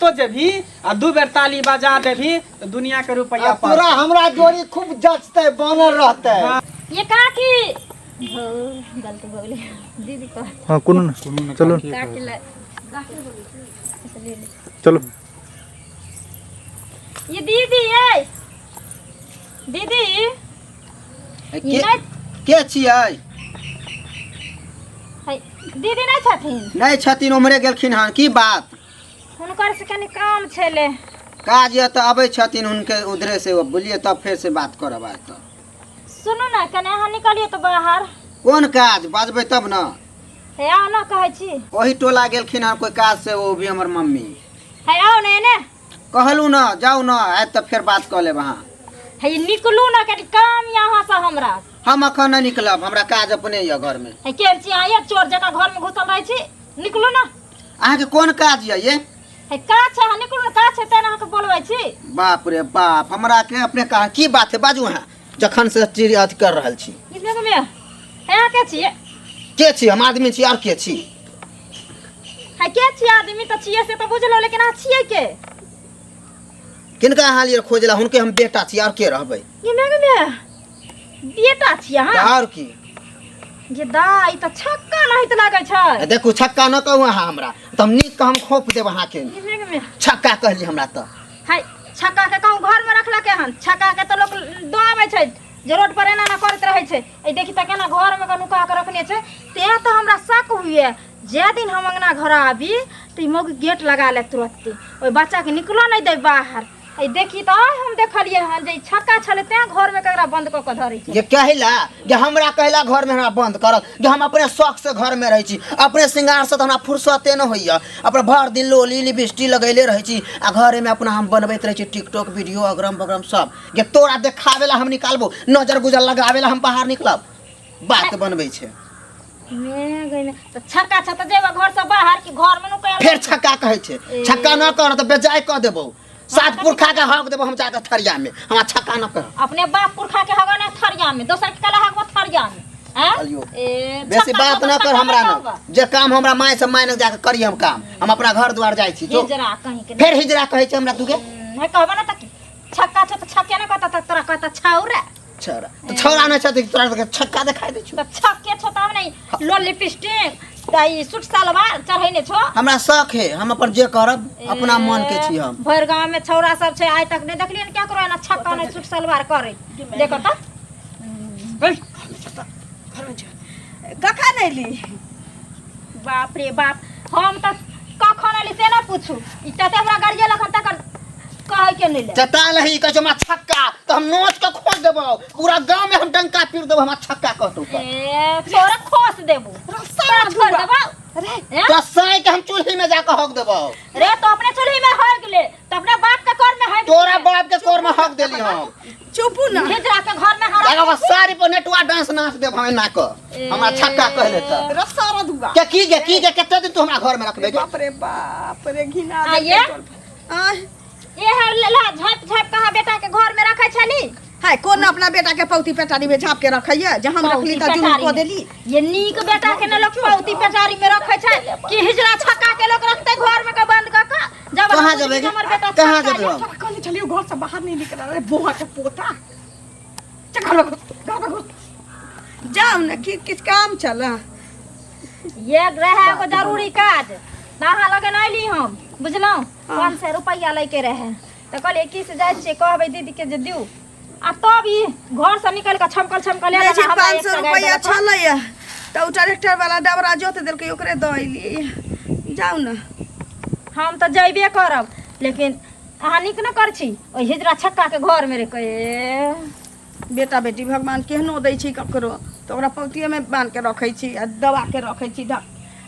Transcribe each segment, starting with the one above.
नाचतो जेभी आ 2 बेर ताली बजा देभी तो दुनिया के रुपया तोरा हमरा जोड़ी खूब जचते बनल रहते। ये काकी गलती बोले दीदी को। हाँ कोनो ना चलो चलो। ये दीदी है दीदी के छियै? दीदी नहीं छथिन? नहीं छथिन, उम्हरे गेलखिन हन। की बात? हुनकर से कनी काम छले। काज ये तो अबै छथिन उनके उधरे से, बोलिए तब फिर से बात करब। आज तो सुनो ना कने अहाँ निकलिए तो बाहर। कोन काज बजबै तब न। हे आओ ना कहै छी। वही टोला गेलखिन हन कोई काज से, वो भी हमर मम्मी। हे आओ ने ने कहलू न जाऊ न, आज तो फिर बात कर लेब। अहाँ हे निकलू ना कनी काम यहाँ से हमरा। हम अखन नहीं निकलब, हमरा काज अपने ये घर में। हे के छी आए चोर जका घर में घुसल रहे छी, निकलू ना। अहाँ के कोन काज ये? हे का छै अहाँ निकलू ना, का छै तेना अहाँ के बोलबै छी। बाप रे बाप, हमरा के अपने कहा की बात है, बाजू। अहाँ जखन से चिड़ अथी कर रहल छी। इसमें में हे अहाँ के छी? के छी? हम आदमी छी और के छी? है के छी आदमी तो छिए से तो बुझलो, लेकिन आ छिए के? किनका अहाँ लिए खोजला? हुनके हम बेटा छी, और के रहबै? ये में बेटा छी अहाँ? और की? ये दाई तो छक्का नहीं तो लागे छै। देखू छक्का न कहू अहाँ हमरा, तो हम नीक के हम खोप देब अहाँ के। ये में छक्का कहली हमरा तो। है छक्का के कहूं घर में रखला के हन? छक्का के तो लोग दो आवे छै, जे रोड पर एना ना करत रहे छै। ए देखी त केना घर में नुका के रखने छै। ते तो हमरा शक हुए जे दिन हम अंगना घर आबी तो मोग गेट लगा ले तुरंत, ओइ बच्चा के निकलो नहीं दे बाहर। ए देखी तो हम देखलिए हन जे छक्का छले ते घर में ककरा बंद क के धरै छै। ये कहला जे हमरा कहला घर में हमरा बंद करल, जे हम अपने शौक से घर में रहै छी, अपने श्रृंगार से तो हमरा फुर्सते न होइया। अपने भर दिन लोली लिपस्टिक लगैले रहै छी, आ घरे में अपना हम बनबैत रहै छी टिकटॉक वीडियो अगरम बगरम सब। ये तोरा देखावेला हम निकालबो, नजर गुजर लगावेला हम बाहर निकलब। बात बनबै छै। मैं गइने तो छक्का छ त जेबा घर से बाहर कि घर में नुका। फिर छक्का कहै छै? छक्का न कर त बेजाय क देबो। सात पुरखा के हक देबो हम जाके थरिया में। हमरा छक्का न कर। अपने बाप पुरखा के हगने थरिया में, दोसर के कला हगवा थरिया में। हैं बेसी बात न कर हमरा न। जे काम हमरा माय से माय न जाके करी हम काम। हम अपना घर द्वार जाय छी। जो हिजरा कहीं के फिर हिजरा कहै छै हमरा तुगे। है कहबा ना त छक्का छ त छक्के न कहता त तोरा कहता छौरा। छौरा तो छौरा न छ त तोरा के छक्का देखाइ दै छु। त छक्के छ त नहीं लो लिपस्टिक ताई सूट सलवार चढ़ैने छो। हमरा शौक है, हम अपन जे करब अपना मन के छी हम। भर गांव में छौरा सब छै, आज तक नहीं देखलिए क्या करो ना छक्का नहीं सूट सलवार करे। देखो त कखा नहीं ली? बाप रे बाप, हम त कखन एली से ना पूछू। इटा से हमरा गाड़िया लखन तक कहे के नहीं ले। जता लही कहै छै हमरा छक्का, त हम नोच के खोज देबो। पूरा गांव में हम डंका पीट देबो, हमरा छक्का कहतौ त। छोरा खोस देबो, रस्सा छोड़ देबो। रे तो सही के हम चूल्ही में जाके हक देबो। रे तो अपने चूल्ही में हक ले, तो अपने बाप के कर में हक। तोरा बाप के कोर में हक देली हम। चुपू ना। हिजरा के घर में हक। जाके बस सारी पर नेटवा डांस नाच देब हम ना क। हमरा छक्का कहले त। रस्सा रदुआ। के की के कते दिन तू हमरा घर में रखबे? बाप रे घिना दे। आइए आ ये है ला झप झप कहा बेटा के घर में रखे छली। हाय कोन अपना बेटा के पौती पेटारी में झाप के रखैया, जे हम रखली त जुन को देली। ये नीक बेटा के न लोग पौती पेटारी में रखे छै कि हिजरा छक्का के लोग रखते घर में के बंद क के। जब कहां जेबे? कहां जेबे हम? कहले चलियो घर से बाहर नहीं निकल रे बोहा के पोता। चल घर में जाओ ना कि किस काम चला। ये रहे को जरूरी काज नहा लगे नैली हम बुझलौ। 500 रुपया लेके रहे तो कहले की से जाय छे कहबे दीदी के जे दिउ। आ तब ई घर से निकल के छमकल ले 500 रुपया छलैया त ट्रैक्टर वाला डबरा जोत देलकै ओकरे दइली। जाओ ना हम तो जइबे करब, लेकिन अहाँ निक न कर छी ओइ हिजरा छक्का के घर में रे कहे। बेटा बेटी भगवान केहनो दै छी ककरो तो ओकरा पौतिये में बांध के रखै छी आ दबा के रखै छी।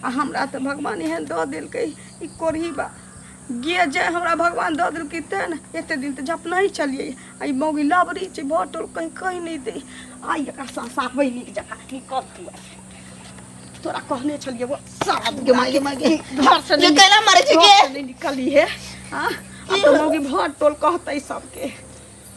आ हमरा तो भगवान एहन दऽ देलकै ई कोरही बा गे जे हमरा भगवान दऽ देलकै तें न एते दिन त झप नहीं चलिए। आई मौगी लाबरी छै भटोल कहीं नहीं दे। आई एकरा साथ बहिनी के जका निकल तू। तोरा कहने छलिए वो सारा के मागे घर से ये कैला मारे छै के नहीं निकली है। हां अब तो मौगी भटोल कहतै सबके।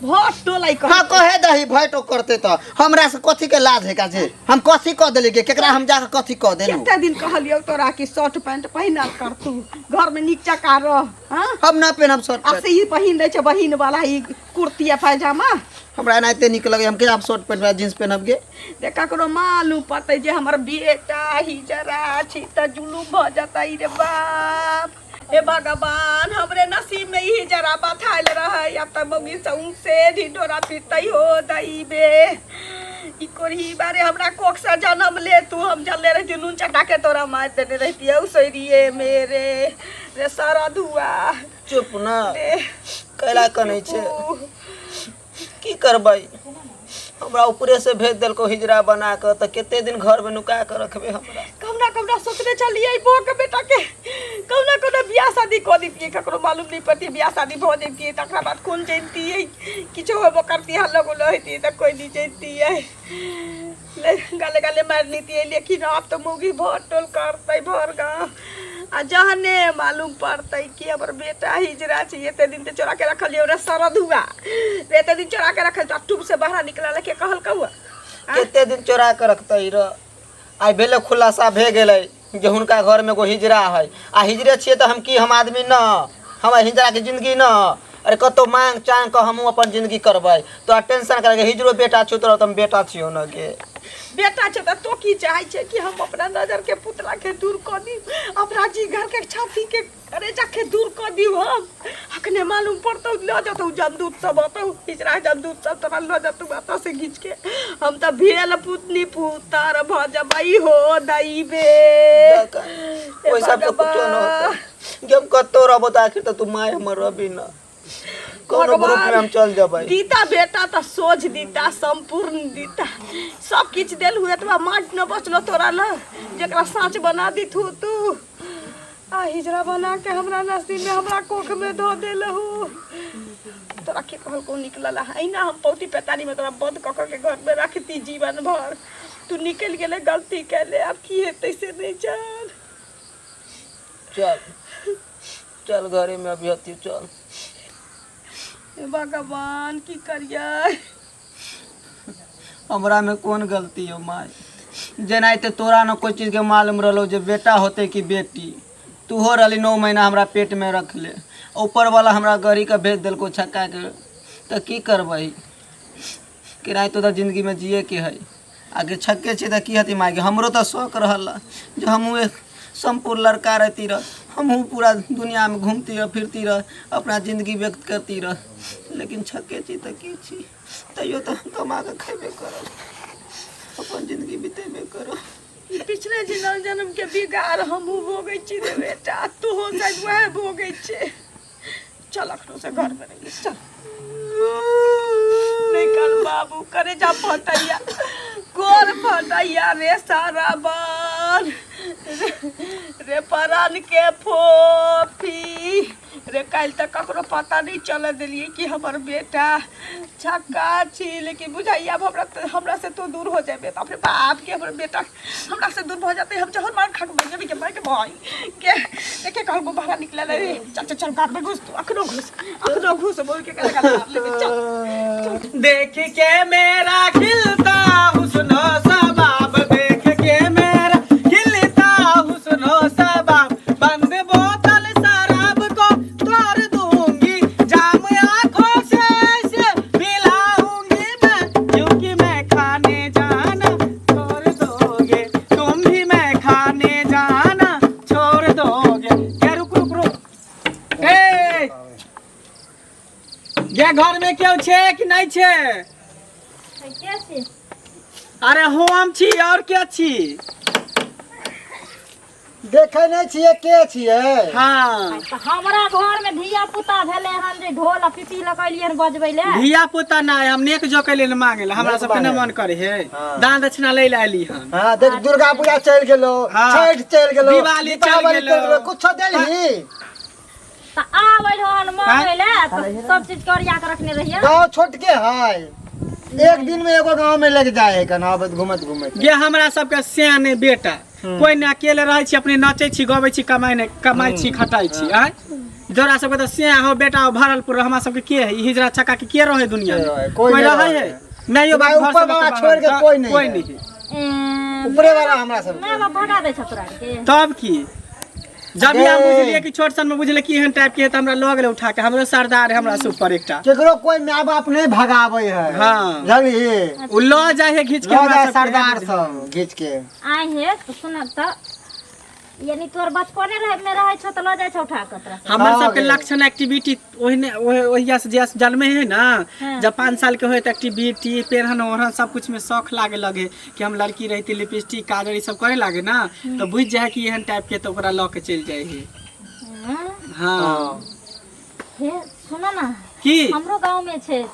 भोट टोलाई हाँ कहे दही भैटो करते तो हमरा से कथी के लाज है का जे हम कथी कह देली के केकरा हम जाके कथी कह देलू केते दिन कहलियो तोरा कि शर्ट पैंट पहिनल कर तू घर में नीचा का रह हां हम ना पहनब शर्ट आ से ई पहिन दै छ बहिन वाला ई कुर्ती आ पैजामा हमरा एनाते निक लगे हम के आप शर्ट पहनब जींस पहनब गे देखा करो मालूम पते जे हमर बेटा ही जरा छी त जुलूम भ जाता ई रे बाप हे भगवान हमरे नसीब में ही जरा बथाइल रहे या त मम्मी से ढिढोरा पिटई हो दई बे ई कोरी बारे हमरा कोख से जन्म ले तू हम जले रह जुनून चटा के तोरा मार देने रहती है उसरिए मेरे रे सारा धुआ चुप ना कैला कनै छे की करबै हमरा ऊपरे से भेज देलको हिजरा बना के त केते दिन घर में नुका के रखबे हमरा कमना सोचने चलिए बो के बेटा के कमना बियाह शादी कर दी ककरो मालूम नहीं पड़ती बियाह शादी भ जेती तकरा बाद कौन जानती है किछो होबो करती हाल लगो रहती त कोई नहीं जानती है गाले गाले मारनी थी लेकिन अब तो मुगी भर टोल करते भर गाँव आ जहने मालूम पड़ते कि हमर बेटा हिजरा छी एते दिन ते चोरा के रखलिए रे सरद हुआ एते दिन चोरा के रखल ट्यूब से बाहर निकला के कहल कहुआ केते दिन चोरा के रखतै र आई भेले खुलासा भे गेलै जे हुनका घर में एगो हिजरा है आ हिजरे छिए त हम की हम आदमी न हम हिजरा के जिंदगी न अरे कतो मांग चांग के हम अपन जिंदगी करबै तो टेंशन करे हिजरो बेटा छु तो तुम बेटा छियो न के बेटा छ तो की चाहे छे कि हम अपना नजर के पुतला के दूर कर दी अपना जी घर के छाती के अरे जाके दूर कर दी हम अखने मालूम पड़तो ल जतो जमदूत सब आतो हिजरा जमदूत सब तब ल जतो बाता से खींच के हम त भेल पुतनी पुतार भ जबई हो दई बे कोई सब तो कुछ न होता जब कतो रहबो त आखिर त तू माय हमर रबी न कोनो ग्रुप में हम चल जबै दीता बेटा त सोच दीता संपूर्ण दीता सब किछ देल हुए तो माट न बचलो तोरा ल जेकरा साँच बना दी तू आ हिजरा बना के हमरा नसीब में हमरा कोख में धो देल हो तोरा के कहल को निकलला है ना हम पौती पेतानी में तोरा बंद क के घर में रखती जीवन भर तू निकल गेले गलती कैले अब की हेतै से नहीं जान चल चल घरे में अभी हती चल भगवान की करिए हमरा में कौन गलती है माय जेनाते तोरा न कोई चीज के मालूम रहलो जे बेटा होते कि बेटी तू हो रही 9 महीना हमरा पेट में रख ले ऊपर वाला हमरा गरी के भेज दिलको छक्का के त की करबै किराय तो जिंदगी में जिए के है आगे छक्के छे त की हती माय हमरो त शौक रहल जो हमहू एक संपूर्ण लड़का रहती रह हमहू पूरा दुनिया में घूमती रह फिरती रह अपना जिंदगी व्यक्त करती रह लेकिन छक्के छी त की छी तैयो तो कमा के खेबे करब अपन जिंदगी बितेबे करब पिछले जन्म के बिगाड़ हमहू भोगै छी रे बेटा तू हो शायद वह भोगै छे चल अखनो से घर में रहिए चल निकल बाबू करे जा फटैया गोर फटैया रे सारा बार रे परान के फोफी रे काल तक ककरो पता नहीं चल दिलिए कि हमर बेटा छक्का छी लेकिन बुझाइया अब हमरा से तो दूर हो जाबे बाप रे बाप के हमर बेटा हमरा से दूर हो जाते हम जहर मार खाक बन जाबे के भाई के भाई के देखे कहल को बाहर निकला रे चल चल घर में घुस तू अखनो घुस बोल के करेगा ले चल देख के मेरा खिलता हुस्न सबाब देख के मेरा खिलता हुस्न सबाब बंद बोतल शराब को तोड़ दूंगी जाम आंखों से ऐसे मिलाऊंगी मैं क्योंकि मैं खाने जाना छोड़ दोगे तुम भी मैं खाने जाना छोड़ दोगे क्या रुक रुक रुक ए ये घर में क्यों छे कि नहीं छे क्या छी अरे हम छी और क्या छी देखे नहीं छिए के छिए हाँ तो हमरा घर में धिया पुता भेले हन जे ढोल आ पिपी लगैलियन बजबै ले धिया पुता ना हम नेक जो के लेल मांगे हमरा सब के न मन करे है दान दक्षिणा ले लाली हम हां देख दुर्गा पूजा चल गेलो हाँ। छठ चल गेलो दिवाली चल गेलो। कुछ देलही त आबै हन मांगे ले तो सब चीज करिया के रखने रहिए गांव छोट के है एक दिन में एगो गांव में लग जाए है ना घूमत घूमत। ये हमरा सबके सियाने बेटा कोई ने अकेले रहे छी अपने नाचे छी गबै छी कमाई छी खटाई छी आय जोरा सबके त सिया हो बेटा हो भरलपुर हमरा सबके के है हिजरा छक्का के रहे दुनिया में कोई रहे है नहीं यो भाई ऊपर वाला छोड़ के कोई नहीं ऊपरे वाला हमरा सब मैं बाप भगा दे छतरा के तब की जब हम बुझलिए कि छोट सन में बुझले कि एहन टाइप के है त हमरा लग ले उठा के हमरो सरदार है हमरा से ऊपर एकटा केकरो कोई माय बाप नहीं भगावे है। हां जानली उ लो जाय है खींच के लो हमरा जाए सब सरदार सब खींच के आए है तो सुन त यानी तोर बचपने में रहे छ त ल जाय छ उठा के तोरा हमर सबके लक्षण एक्टिविटी ओहने ओहिया से जैसे जन्मे है ना जब 5 साल के होए त एक्टिविटी पेरहन ओहन सब कुछ में शौक लागे लगे कि हम लड़की रहती लिपस्टिक काजल ई सब करे लागे ना तो बुझ जाए कि एहन टाइप के तो ओकरा ल के चल जाए है हां हे सुन ना की हमरो गांव में छे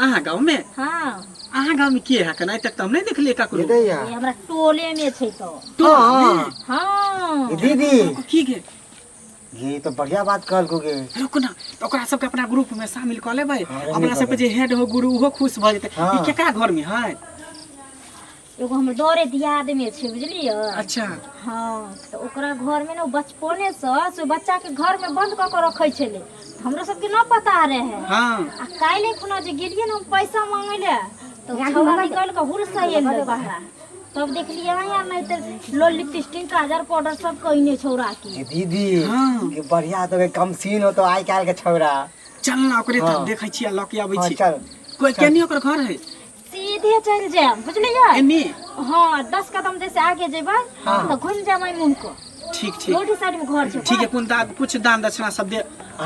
अहाँ गांव में हां अहाँ गांव में के है कना तक त हम नहीं देखलिए काकरो ये हमरा टोले में छे तो हां हां दीदी की गे ये तो बढ़िया बात कहल को गे रुक ना तो ओकरा सबके अपना ग्रुप में शामिल कर लेबै अपना सबके जे हेड हो गुरु उहो खुश भ जेतै ई केकरा घर में है एगो हमर दौरे दियाद में छे बुझलिए अच्छा हां तो ओकरा घर में ना बचपने से बच्चा के घर में बंद क के रखै छले हमरा सबके न पता रहे हां आ काइले खुना जे गेलिए ना हम पैसा मांगले तो छौरा निकल के हुर से एले बाहर तब देखलिए यार नहीं तो लो लिपस्टिक काजर पाउडर सब कइने छौरा के दीदी के बढ़िया तो कम सीन हो तो आई काल के छौरा चल ना ओकरे त देखै छी ल के आबै छी चल कोई केनी ओकर घर है सीधे चल जाए बुझलिए एनी हां 10 कदम जैसे आगे जेबै तो घुम जाबै मुंह को ठीक रोटी साइड में घर छे ठीक है कुछ दान दक्षिणा सब दे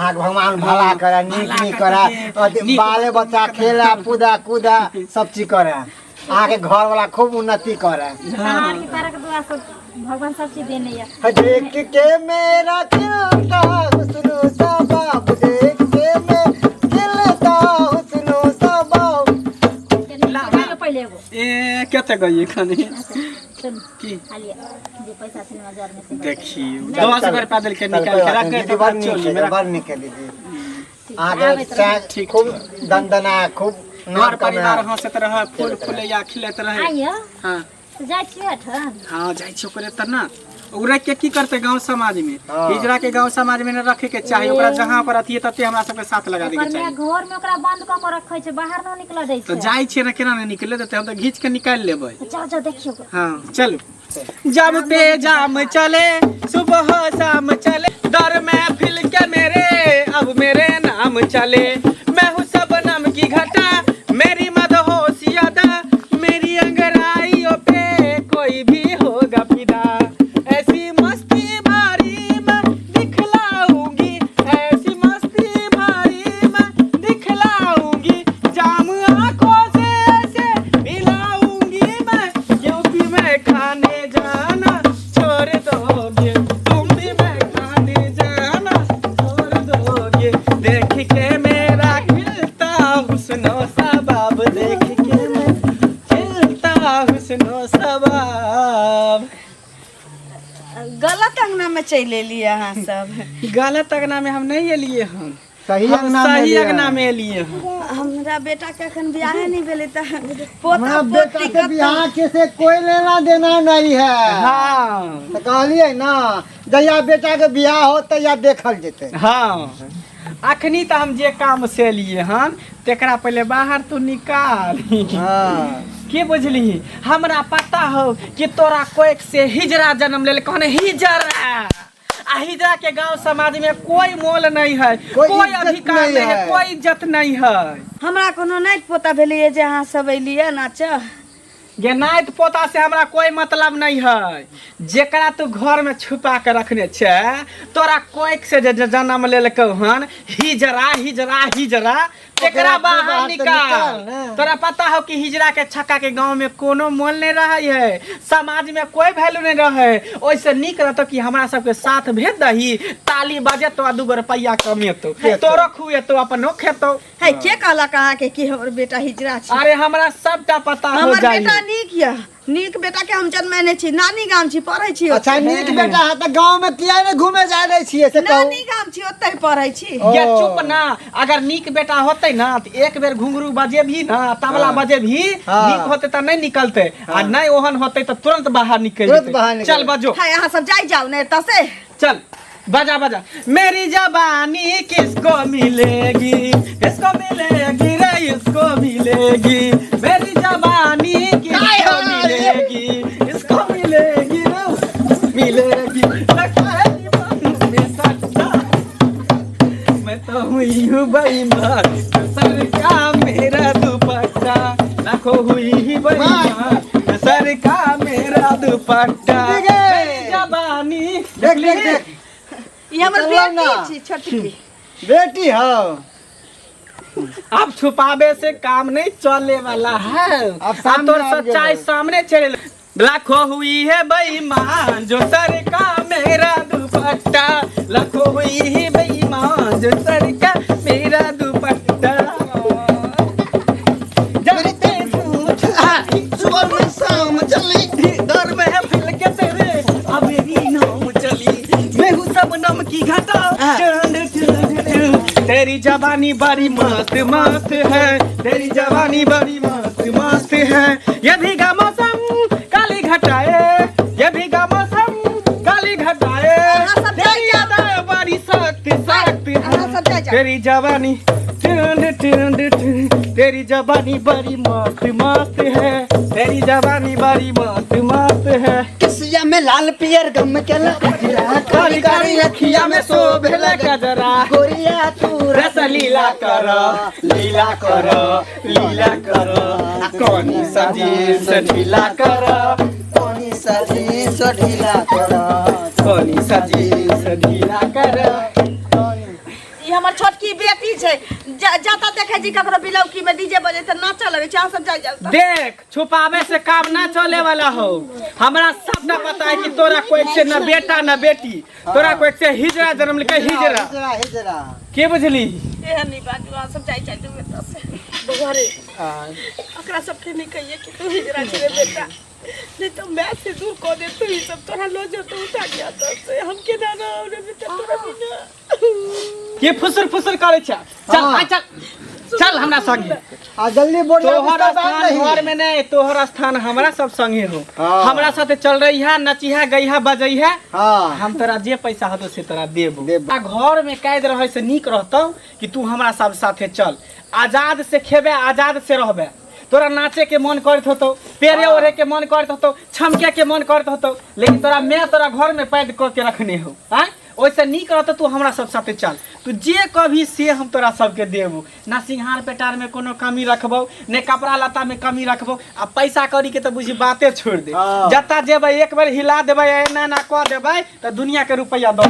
आग भगवान भला करा नीक नीक करा बाले बच्चा खेला कूदा सब चीज करा आगे घर वाला खूब उन्नति करे भगवान की तरह के दुआ सब भगवान सब चीज देने है देख के मेरा खिलता हुस्न सबाब देख के मैं खिलता हुस्न सबाब पहले एगो ए केते गई खाने सुन की आलिए जे पैसा से हजार में से देखी 10 बार पैदल के निकाल के रख के दीदी बार निकल दीदी आगे चाय खूब दंदना खूब घर परिवार हंसत रह फूल फुलैया खिलत रहे आइए हां तो जाय छियै ठन हां जाय छी ओकरे त ना ओकरा के की करते गांव समाज में हिजरा के गांव समाज में न रखे के चाहिए ओकरा जहां पर अथिए तते हमरा सब के साथ लगा दे के चाहिए घर में ओकरा बंद क के रखै छै बाहर न निकल दै छै तो जाय छी ना केना नहीं निकले देते हम तो घीच के निकाल लेबै जाओ जाओ देखियो हां चलो जब तेजाम चले सुबह शाम चले दर महफिल के मेरे अब मेरे नाम चले मैं हूँ शबनम की घटा मेरी मदहोशी अदा मेरी अंगड़ाइयों पे कोई भी होगा फिदा ऐसी मस्ती भारी मैं दिखलाऊंगी ऐसी मस्ती भारी मैं दिखलाऊंगी जाम आंखों से ऐसे मिलाऊंगी मैं क्योंकि मैं खाने जाना छोड़ दोगे तुम भी मैं खाने जाना छोड़ दोगे देख के मेरा खिलता हुस्नो सबाब देख के मैं खिलता हुस्नो सबाब गलत अंगना में चले लिए अहाँ सब गलत अगना में हम नहीं एलिए हम सही हम अंगना में सही लिया। अगना में एलिए हम हमरा बेटा के अखन बियाह नहीं भेले त हमारा बेटा के बियाह के से कोई लेना देना नहीं है हाँ तो कहलिए ना जहिया बेटा के बियाह हो तहिया देखल जेते हाँ अखनी तो हम जे काम से लिए हन तेकरा पहले बाहर तू निकाल हाँ के बुझली हमरा पता हो कि तोरा कोई से हिजरा जन्म ले कहने हिजरा आ हिजरा के गांव समाज में कोई मोल नहीं है कोई इज्जत अधिकार नहीं नहीं है है। कोई इज्जत नहीं है हमरा कोनो नहीं पोता भेलिए जे अहाँ सब एलिए नाच ये नाइत पोता से हमरा कोई मतलब नहीं है जेकरा तू घर में छुपा के रखने छे तोरा कोई से जे जन्म लेलकौ हन हिजरा हिजरा हिजरा तेकरा बाहर निकाल तोरा पता हो कि हिजरा के छक्का के गांव में कोनो मोल नहीं रहे है समाज में कोई वैल्यू नहीं रहे ओइसे निक रहतो कि हमरा सबके साथ भेज दही ताली बजे तो 2 रुपया कमेतो तोरो खुएतो अपनो खेतो है के कहला कहाँ के कि हमर बेटा हिजरा छै अरे हमरा सबटा पता हो हमर जाई बेटा नीक या नीक बेटा के हम जन्मेने छी, नानी गाम छी, पढ़ै छी। अच्छा नीक बेटा है तो गांव में किया ने घूमे जा रही छिए से कहू। नानी गाम छी, ओतै पढ़ै छी। ये चुप ना, अगर नीक बेटा होते ना तो एक बेर घुंघरू बजे भी ना, तबला बजे भी नीक होते तो नहीं निकलते, आ नहीं ओहन होते तो तुरंत बाहर निकल जेते। चल बजो, हाय यहाँ सब जाई जाओ ने तसे। चल बजा बजा। मेरी जवानी किसको मिलेगी, किसको मिलेगी रे, इसको मिलेगी। मेरी जवानी किसको मिलेगी, इसको मिलेगी रे, मिलेगी। लगता है दीवानी में सच्चा, मैं तो हुई हूँ बेईमान, सर का मेरा दुपट्टा, लाखों हुई ही बेईमान, सर का मेरा दुपट्टा। मेरी जवानी देख देख देख ये हमर चलो ना। बेटी छी, छोटी बेटी हो। अब छुपावे से काम नहीं चलने वाला है। अब सामने तो आ सच्चाई गए। सामने चले। लाखों हुई है बेईमान जो सर का मेरा दुपट्टा, लाखों हुई है बेईमान जो सर का मेरा दुपट्टा। जब ते पूछ आई सुबह में शाम चली, दर महफिल के तेरे अब मेरी नाम चली, मैं हूँ सबनम की घटा। तेरी जवानी बड़ी मस्त मस्त है, तेरी जवानी बड़ी मस्त मस्त है। ये भीगा मौसम काली घटाए, ये भीगा मौसम काली घटाए, सब तेरी यादें बड़ी सख्त सख्त हाँ, सब है। तेरी जवानी तेरी जवानी बड़ी मस्त मस्त है, तेरी जवानी बड़ी मस्त मस्त है। किसिया में लाल पियर गम के काली काली अखिया में शोभेला गजरा, गोरिया तू रस लीला करो, लीला करो, लीला करो, कौनी सजी से ढीला करो, पानी सजी सो ढीला करो। कौनी सजी से ढीला करो। ये हमर छोटकी बेटी छै, जाता देखे जी ककरो बिलौकी में डीजे बजे त नाचे लगे छै। सब जाई जाता देख छुपावे से काम ना चले वाला हो। हमरा सबटा पता है कि तोरा कोई से न बेटा न बेटी, तोरा कोई से हिजरा जन्म लेके हिजरा। हिजरा हिजरा के बुझली? एहन नहीं बात, सब जाई जाई दुबे तसे घरे। ओकरा सबके नहीं कहिए कि तू हिजरा छै रे बेटा, नहीं तो मैं से दूर को दे। तू ही सब तोरा लो जो तो उठा गया तसे हम के ना रहो रे बेटा तोरा बिना। के फुसर फुसर करे छ? चल आ चल, चल हमरा संगे। आ जल्दी बोल तोहर स्थान घर में नहीं, तोहर स्थान हमरा सब संगे हो। हाँ। हमरा साथे चल रही है, नची है, गई है, बजई है। हाँ हम तोरा जे पैसा होतो से तोरा देबो। देबो। आ घर में कैद रहे से नीक रहतौ कि तू हमरा सब साथे चल। आजाद से खेबे, आजाद से रहबे। तोरा नाचे के मन करत होतो, पेरे ओढ़े के मन करत होतो, छमके के मन करत होतो, लेकिन तोरा मैं तोरा घर में पैद क के रखने हो। हैं ओइसे नीक रहतो तू हमरा सब साथे चल। तू जे कभी से हम तोरा सबके देबो। ना सिंहार पेटार में कोनो कमी रखबो, ने कपड़ा लत्ता में कमी रखबो। आ पैसा कौड़ी के तो बुझी बाते छोड़ दे। हाँ। जता जेबै एक बार हिला देबै, एना ना कह देबै तो दुनिया के रुपया दो।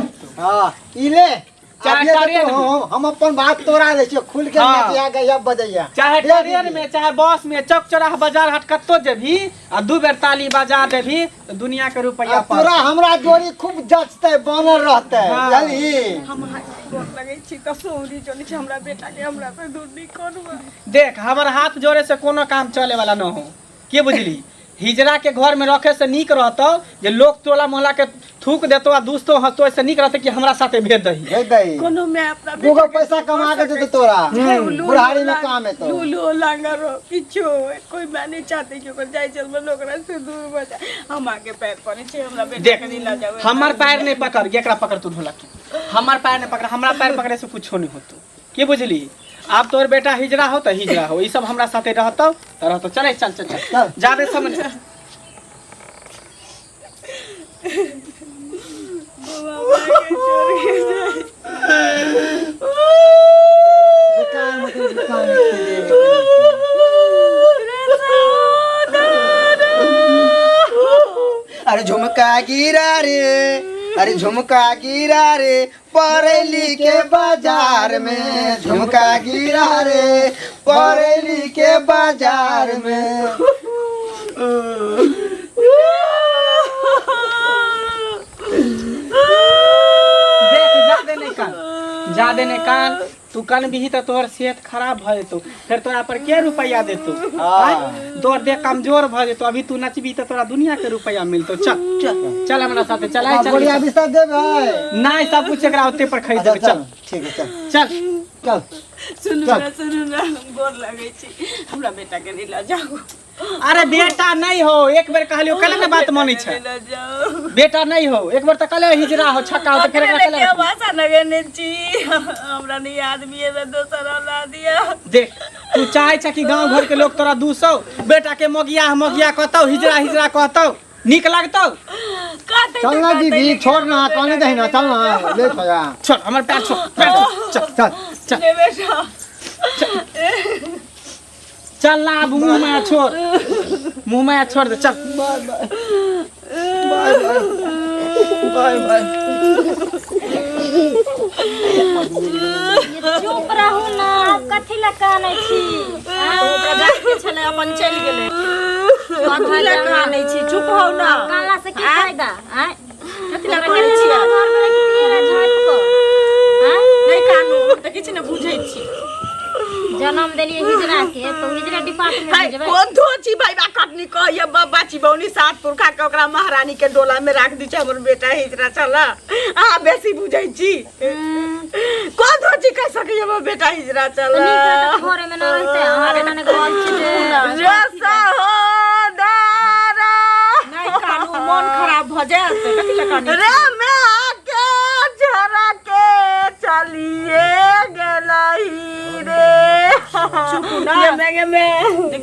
हाँ इले चाहे चाहे ट्रेन में। हम अपन बात तोरा दे छियो, खुल के हाँ। नाचिया गया बजैया। चाहे दे ट्रेन दीजिए। में, चाहे बस में, चौक चौराहा बाजार हाट कत्तो जेभी आ दू बेर ताली बजा देभी तो दुनिया के रुपया आ तोरा हमरा जोड़ी खूब जचते बनल रहते हाँ। बुझली। हम गोर लगे छी त सोरी जोनी छै हमरा बेटा के हमरा से दूर नहीं करबा। देख हमर हाथ जोड़े से कोनो काम चले वाला न हो। के बुझली? हिजरा के घर में रखे से नीक रहतो जे लोग टोला मोहल्ला के थूक देतो आ दोस्तों हंसतो, ऐसे नीक रहते कि हमरा साथे भेज दही। भेज दई कोनो मैं अपना दूगो पैसा कमा के दे तोरा बुढ़ारी में काम है तो। लूलो लांगरो किछो कोई मैं नहीं चाहती कि ओकर जाय चल मन ओकरा से दूर बजा। हम आगे पैर पड़े छै हमरा बेटा देख के नहीं ला जावे। हमर पैर नहीं पकड़, एकरा पकड़ तू ढोलक के। हमर पैर नहीं पकड़, हमरा पैर पकड़े से कुछो नहीं होतो। के बुझली? अब तोर बेटा हिजरा हो तो हिजरा हो, ई सब हमरा साथे रहतो त रहतो। चले चल चल चल जादे समझ। दुकान में तो दुकान अरे झुमका गिरा रे, अरे झुमका गिरा रे, परेली के बाजार में झुमका गिरा रे, परेली के बाजार में। देख जादे नहीं कान, जादे नहीं कान। तू कन भी तो तोहर सेहत खराब भ जेतो, फिर तोरा पर के रुपया देतो? तोर देह कमजोर भ जेतो, अभी तू नचबी तो तोरा दुनिया के रुपया मिलतो। चल चल हमरा साथे चल। बढ़िया बिस्तर देबै? नहीं, सब कुछ एकरा ओते पर खरीद देबै। चल ठीक है, चल चल चल। सुनू ना हम गोर लगै छी, हमरा बेटा के नहीं ला जाओ। अरे बेटा नहीं हो, एक बेर कहलियो कल के बात मानै छै। ला जाओ बेटा नहीं हो, एक बार त कले हिजरा हो, छक्का हो त फिर एकरा के भाषा लगेने छी, हमरा नहीं आदमी है दोसर ला दिया। देख तू चाहे छ कि गांव घर के लोग तोरा 200 बेटा के मोगिया मोगिया कहतौ, हिजरा हिजरा कहतौ, निक लगतौ? चल ना दीदी, छोड़ ना, कहने दही ना, चल ना, ले छोड़ा। छोड़ हमर पैर छोड़, पैर छोड़। चल चल चल ले बेटा चल ना, अब मुंह में छोड़, मुंह में छोड़ दे। चल बाय बाय। चुप रहू ना, कथी ला कानै छी? ओकरा जात के छले अपन चल गेले, कथी ला कानै छी? चुप हो ना, काला से की फायदा? हैं कथी ला कानै छी? घर में तेरा झाट को हैं नहीं कानू त किछ न बुझै छी। जन्म देलिए हिजरा के, तो हिजरा डिपार्टमेंट में जेबै। कोन धोची भाई बा कटनी कह ये बाची बौनी सात पुरखा के ओकरा महारानी के डोला में राख दी छै, हमर बेटा हिजरा चला। आ बेसी बुझै छी, कोन धोची कह सके ये बेटा हिजरा चला। घरे में न रहते हमारे नाने घर छै जैसा हो दारा नहीं कानू मन खराब भ जात, कथि ला कानी रे मैं आके झरा के चलिए गेलही रे। चुप ना, ये मैं